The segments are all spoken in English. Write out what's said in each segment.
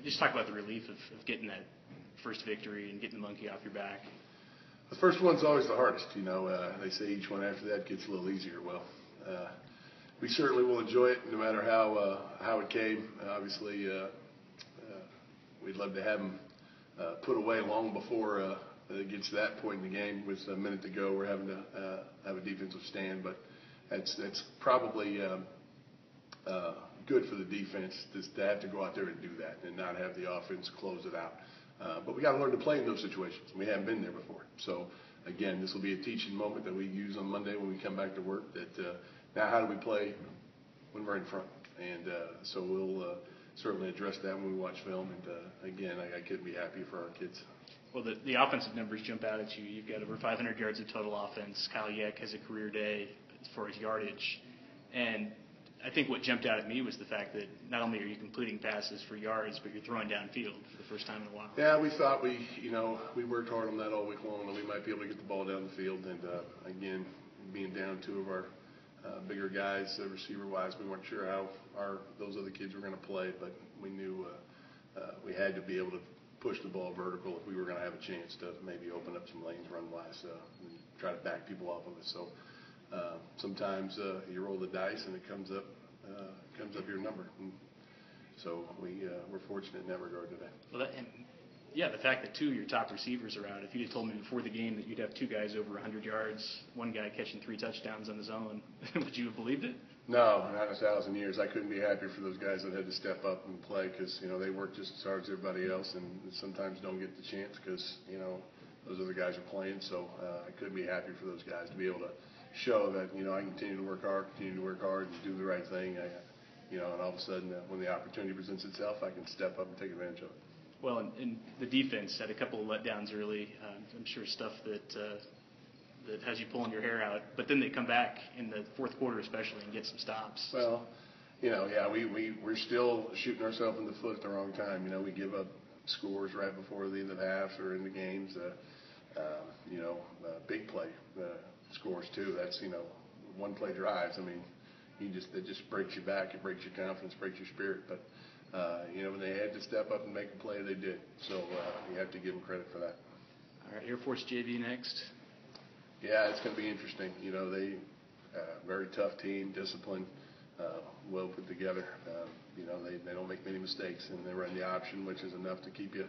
Just talk about the relief of getting that first victory and getting the monkey off your back. The first one's always the hardest. They say each one after that gets a little easier. Well, we certainly will enjoy it no matter how it came. Obviously, we'd love to have them put away long before it gets to that point in the game. With a minute to go, we're having to have a defensive stand, but that's probably good for the defense to have to go out there and do that and not have the offense close it out. But we got to learn to play in those situations. We haven't been there before. So, again, this will be a teaching moment that we use on Monday when we come back to work, that now how do we play when we're in front? And so we'll certainly address that when we watch film. And, again, I couldn't be happier for our kids. Well, the offensive numbers jump out at you. You've got over 500 yards of total offense. Kyle Yeck has a career day as far as yardage. And I think what jumped out at me was the fact that not only are you completing passes for yards, but you're throwing downfield for the first time in a while. Yeah, we thought we worked hard on that all week long, and we might be able to get the ball down the field. And, again, being down two of our bigger guys, receiver-wise, we weren't sure how those other kids were going to play, but we knew we had to be able to push the ball vertical if we were going to have a chance to maybe open up some lanes run-wise and try to back people off of us. So sometimes you roll the dice and it comes up your number. And so we're fortunate in that regard today. Well, the fact that two of your top receivers are out. If you had told me before the game that you'd have two guys over 100 yards, one guy catching 3 touchdowns on his own, would you have believed it? No, not in 1,000 years. I couldn't be happier for those guys that had to step up and play because, they work just as hard as everybody else and sometimes don't get the chance because, those other guys are playing. So I couldn't be happier for those guys to be able to show that, I can continue to work hard and do the right thing. And all of a sudden when the opportunity presents itself, I can step up and take advantage of it. Well, and the defense had a couple of letdowns early. I'm sure stuff that has you pulling your hair out. But then they come back in the fourth quarter especially and get some stops. Well, we're still shooting ourselves in the foot at the wrong time. We give up scores right before the end of the half or in the games. Big play scores too. That's, one play drives. I mean, it just breaks you back. It breaks your confidence, breaks your spirit. But, when they had to step up and make a play, they did. So you have to give them credit for that. All right, Air Force JV next. Yeah, it's going to be interesting. They very tough team, disciplined, well put together. They don't make many mistakes, and they run the option, which is enough to keep you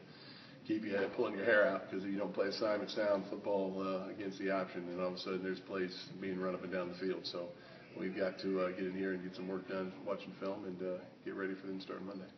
pulling your hair out because if you don't play assignment sound football against the option, and all of a sudden there's plays being run up and down the field. So we've got to get in here and get some work done, watching film, and get ready for them starting Monday.